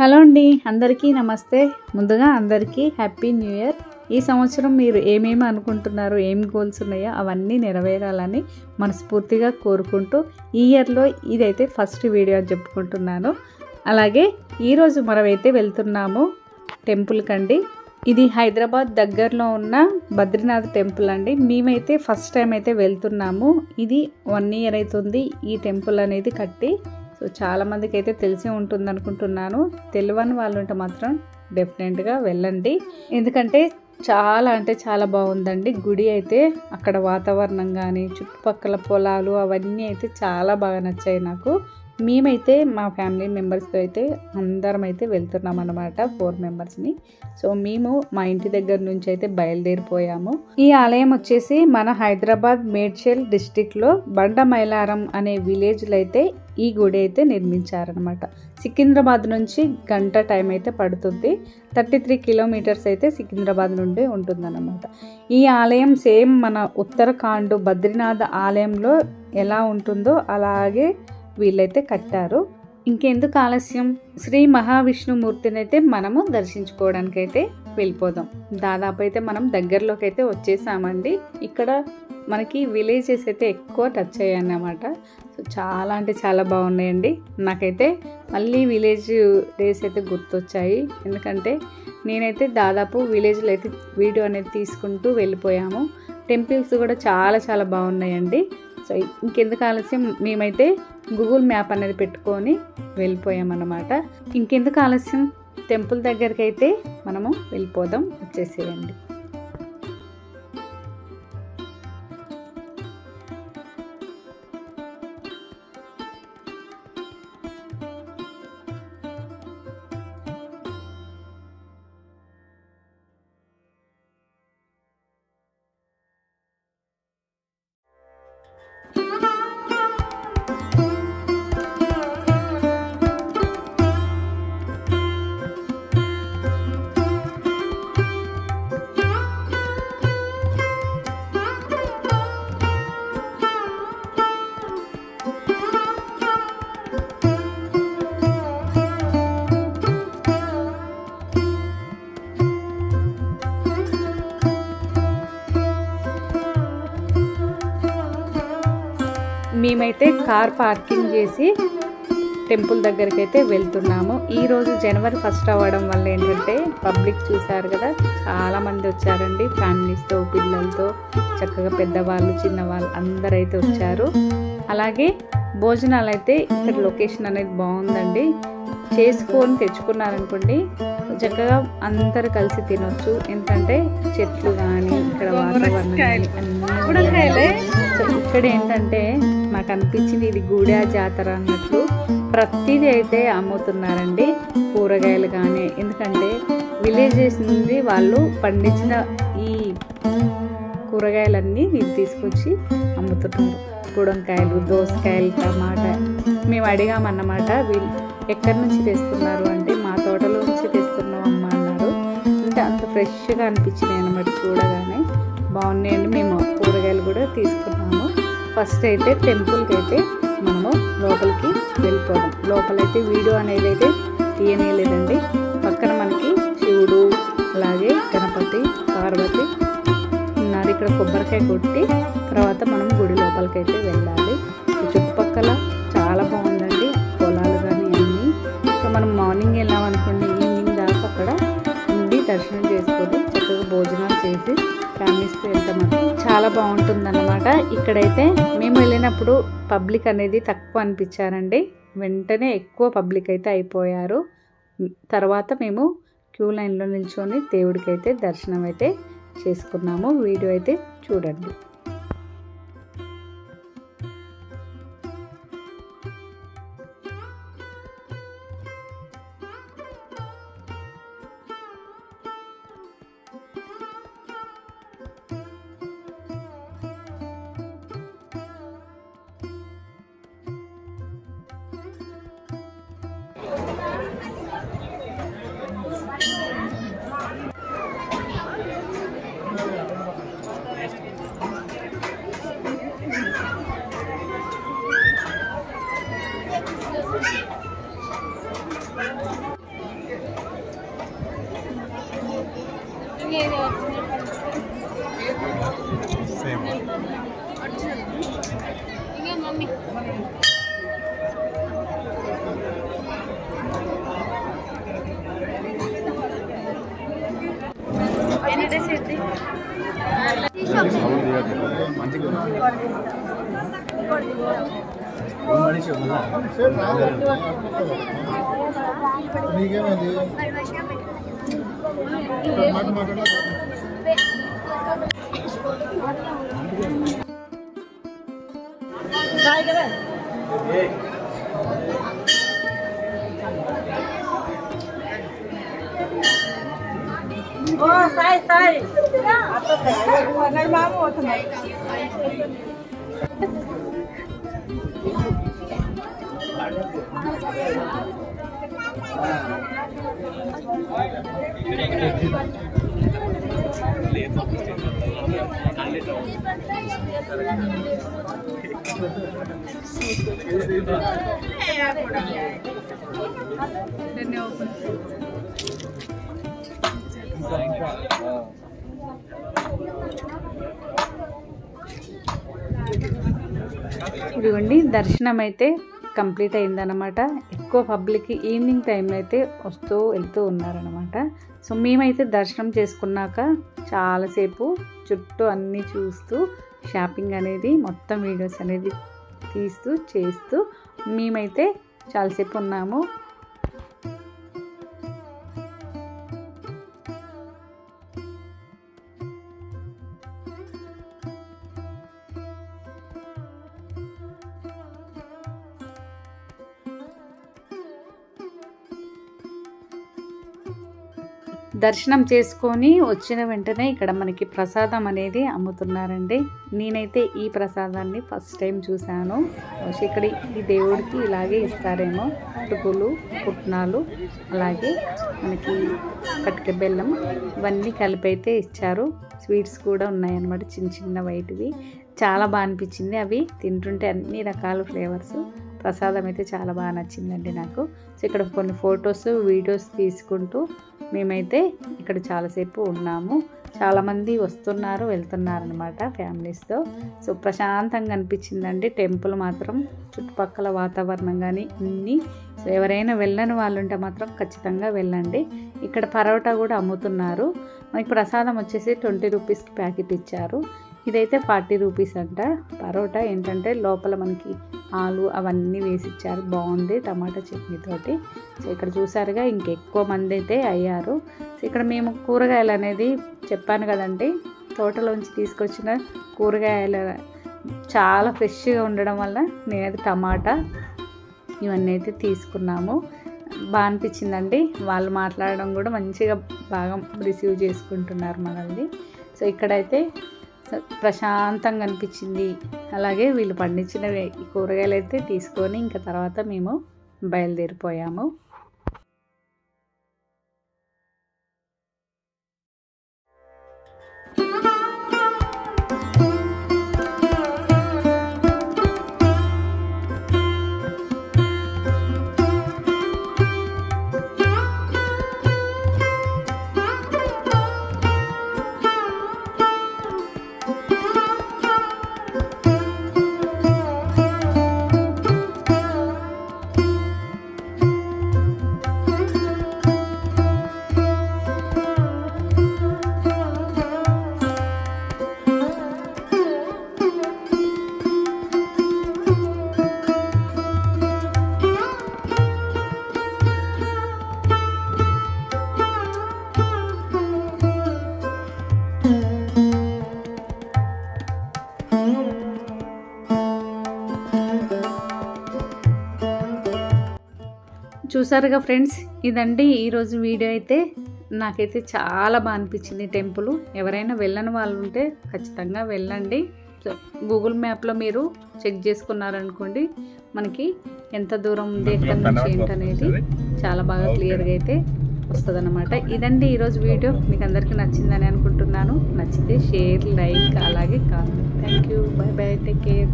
Hello అండి, అందరికీ నమస్తే. ముందుగా అందరికీ హ్యాపీ న్యూ ఇయర్. ఈ సంవత్సరం మీరు ఏమేమి అనుకుంటున్నారో, ఏం గోల్స్ ఉన్నాయో అవన్నీ నెరవేరాలని మనస్ఫూర్తిగా కోరుకుంటూ ఈ ఇయర్లో ఇదైతే ఫస్ట్ వీడియో అని చెప్పుకుంటున్నాను. అలాగే ఈరోజు మనమైతే వెళ్తున్నాము టెంపుల్కి అండి. ఇది హైదరాబాద్ దగ్గరలో ఉన్న బద్రీనాథ్ టెంపుల్ అండి. మేమైతే ఫస్ట్ టైం అయితే వెళ్తున్నాము. ఇది 1 ఇయర్ అవుతుంది ఈ టెంపుల్ అనేది కట్టి. సో చాలామందికి అయితే తెలిసే ఉంటుంది అనుకుంటున్నాను. తెలియని వాళ్ళు ఉంటే మాత్రం డెఫినెట్గా వెళ్ళండి. ఎందుకంటే చాలా అంటే చాలా బాగుందండి గుడి అయితే. అక్కడ వాతావరణం కానీ చుట్టుపక్కల పొలాలు అవన్నీ అయితే చాలా బాగా నచ్చాయి నాకు. మేమైతే మా ఫ్యామిలీ మెంబర్స్తో అయితే అందరం అయితే వెళ్తున్నాం అన్నమాట, 4 మెంబర్స్ని. సో మేము మా ఇంటి దగ్గర నుంచి అయితే బయలుదేరిపోయాము. ఈ ఆలయం వచ్చేసి మన హైదరాబాద్ మేడ్చల్ డిస్టిక్లో బండమైలారం అనే విలేజ్లో అయితే ఈ గుడి అయితే నిర్మించారనమాట. సికింద్రాబాద్ నుంచి గంట టైం అయితే పడుతుంది. 33 కిలోమీటర్స్ అయితే సికింద్రాబాద్ నుండి ఉంటుందన్నమాట. ఈ ఆలయం సేమ్ మన ఉత్తరాఖండ్ బద్రీనాథ్ ఆలయంలో ఎలా ఉంటుందో అలాగే వీళ్ళైతే కట్టారు. ఇంకెందుకు ఆలస్యం, శ్రీ మహావిష్ణుమూర్తిని అయితే మనము దర్శించుకోవడానికి అయితే వెళ్ళిపోదాం. దాదాపు అయితే మనం దగ్గరలోకి అయితే వచ్చేసామండి. ఇక్కడ మనకి విలేజెస్ అయితే ఎక్కువ టచ్ అయ్యాయి అన్నమాట. సో చాలా అంటే చాలా బాగున్నాయండి. నాకైతే మళ్ళీ విలేజ్ డేస్ అయితే గుర్తొచ్చాయి. ఎందుకంటే నేనైతే దాదాపు విలేజ్లో అయితే వీడియో అనేది తీసుకుంటూ వెళ్ళిపోయాము. టెంపుల్స్ కూడా చాలా చాలా బాగున్నాయండి. సో ఇంకెందుకు ఆలస్యం, మేమైతే గూగుల్ మ్యాప్ అనేది పెట్టుకొని వెళ్ళిపోయామన్నమాట. ఇంకెందుకు ఆలస్యం, టెంపుల్ దగ్గరికి అయితే మనము వెళ్ళిపోదాం, వచ్చేసేయండి. మేమైతే కార్ పార్కింగ్ చేసి టెంపుల్ దగ్గరికి అయితే వెళ్తున్నాము. ఈరోజు జనవరి 1 అవ్వడం వల్ల ఏంటంటే పబ్లిక్ చూసారు కదా, చాలామంది వచ్చారండి. ఫ్యామిలీస్తో, పిల్లలతో, చక్కగా పెద్దవాళ్ళు చిన్నవాళ్ళు అందరైతే వచ్చారు. అలాగే భోజనాలు అయితే ఇక్కడ లొకేషన్ అనేది బాగుందండి. చేసుకొని తెచ్చుకున్నారనుకోండి చక్కగా అందరు కలిసి తినొచ్చు. ఎందుకంటే చెట్లు కానీ ఇక్కడ వాతావరణం కానీ అన్నీ. సో ఇక్కడ ఏంటంటే నాకు అనిపించింది ఇది గూడా జాతర అన్నట్లు ప్రతిదీ అయితే అమ్ముతున్నారండి, కూరగాయలు కానీ. ఎందుకంటే విలేజెస్ నుండి వాళ్ళు పండించిన ఈ కూరగాయలన్నీ వీళ్ళు తీసుకొచ్చి అమ్ముతున్నారు. గుడంకాయలు, దోసకాయలు, టమాటా. మేము అడిగామన్నమాట, వీళ్ళు ఎక్కడి నుంచి తెస్తున్నారు అంటే మా తోటలో నుంచి తెస్తున్నాం అమ్మ అన్నారు. అంటే అంత ఫ్రెష్గా అనిపించినాయి అన్నమాట. చూడగానే బాగున్నాయండి. మేము కూరగాయలు కూడా తీసుకున్నాము. ఫస్ట్ అయితే టెంపుల్కి అయితే మనము లోపలికి వెళ్ళిపోదాం. లోపలైతే వీడియో అనేది అయితే తీయనేలేదండి. పక్కన మనకి శివుడు, అలాగే గణపతి, పార్వతి ఉన్నారు. ఇక్కడ కొబ్బరికాయ కొట్టి తర్వాత మనం గుడి లోపలికి అయితే వెళ్ళాలి. చుట్టుపక్కల చాలా బాగుందండి, పొలాలు కానీ అన్నీ. సో మనం మార్నింగ్ వెళ్ళామనుకోండి, ఈవినింగ్ దాకా అక్కడ ఉండి దర్శనం చేసుకొని చక్కగా భోజనాలు చేసి ఫ్యామిలీస్తో వెళ్తామని చాలా బాగుంటుందన్నమాట. ఇక్కడైతే మేము వెళ్ళినప్పుడు పబ్లిక్ అనేది తక్కువ అనిపించారండి. వెంటనే ఎక్కువ పబ్లిక్ అయితే అయిపోయారు. తర్వాత మేము క్యూ లైన్లో నిల్చొని దేవుడికి అయితే దర్శనం అయితే చేసుకున్నాము. వీడియో అయితే చూడండి. ఇదిగోండి దర్శనం అయితే కంప్లీట్ అయిందనమాట. ఎక్కువ పబ్లిక్ ఈవినింగ్ టైంలో అయితే వస్తూ వెళ్తూ ఉన్నారనమాట. సో మేమైతే దర్శనం చేసుకున్నాక చాలాసేపు చుట్టూ అన్నీ చూస్తూ షాపింగ్ అనేది మొత్తం వీడియోస్ అనేది తీస్తూ చేస్తూ మేమైతే చాలాసేపు ఉన్నాము. దర్శనం చేసుకొని వచ్చిన వెంటనే ఇక్కడ మనకి ప్రసాదం అనేది అమ్ముతున్నారండి. నేనైతే ఈ ప్రసాదాన్ని ఫస్ట్ టైం చూశాను. ఇక్కడ ఈ దేవుడికి ఇలాగే ఇస్తారేమో, అటుకులు పుట్నాలు అలాగే మనకి కటిక బెల్లం ఇవన్నీ కలిపి అయితే ఇచ్చారు. స్వీట్స్ కూడా ఉన్నాయన్నమాట, చిన్న చిన్న వైట్వి. చాలా బాగా అనిపించింది. అవి తింటుంటే అన్ని రకాల ఫ్లేవర్స్. ప్రసాదం అయితే చాలా బాగా నచ్చిందండి నాకు. సో ఇక్కడ కొన్ని ఫొటోస్ వీడియోస్ తీసుకుంటూ మేమైతే ఇక్కడ చాలాసేపు ఉన్నాము. చాలామంది వస్తున్నారు వెళ్తున్నారు అనమాట ఫ్యామిలీస్తో. సో ప్రశాంతంగా అనిపించిందండి టెంపుల్ మాత్రం. చుట్టుపక్కల వాతావరణం కానీ అన్నీ. సో ఎవరైనా వెళ్ళని వాళ్ళు ఉంటే మాత్రం ఖచ్చితంగా వెళ్ళండి. ఇక్కడ పరోటా కూడా అమ్ముతున్నారు. మనకి ప్రసాదం వచ్చేసి 20 రూపీస్కి ప్యాకెట్ ఇచ్చారు. ఇదైతే 40 రూపీస్ అంట. పరోటా ఏంటంటే లోపల మనకి ఆలు అవన్నీ వేసి ఇచ్చారు. బాగుంది టమాటా చట్నీతోటి. సో ఇక్కడ చూసారుగా ఇంకెక్కువ మంది అయితే అయ్యారు. సో ఇక్కడ మేము కూరగాయలు అనేది చెప్పాను కదండి, తోటలోంచి తీసుకొచ్చిన కూరగాయలు చాలా ఫ్రెష్గా ఉండడం వల్ల నేనైతే టమాటా ఇవన్నీ అయితే తీసుకున్నాము. బాగా అనిపించిందండి. వాళ్ళు మాట్లాడడం కూడా మంచిగా బాగా రిసీవ్ చేసుకుంటున్నారు మనల్ని. సో ఇక్కడైతే ప్రశాంతంగా అనిపించింది. అలాగే వీళ్ళు పండించిన కూరగాయలు అయితే తీసుకొని ఇంకా తర్వాత మేము బయలుదేరిపోయాము. చూసారుగా ఫ్రెండ్స్, ఇదండి ఈరోజు వీడియో. అయితే నాకైతే చాలా బాగా అనిపించింది టెంపుల్. ఎవరైనా వెళ్ళని వాళ్ళు ఉంటే ఖచ్చితంగా వెళ్ళండి. సో గూగుల్ మ్యాప్లో మీరు చెక్ చేసుకున్నారనుకోండి మనకి ఎంత దూరం ఉంది, ఎక్కడి నుంచి ఏంటనేది చాలా బాగా క్లియర్గా అయితే వస్తుంది అనమాట. ఇదండి ఈరోజు వీడియో. మీకు అందరికీ నచ్చిందని అనుకుంటున్నాను. నచ్చితే షేర్, లైక్ అలాగే comment. Thank you. By by. Take care.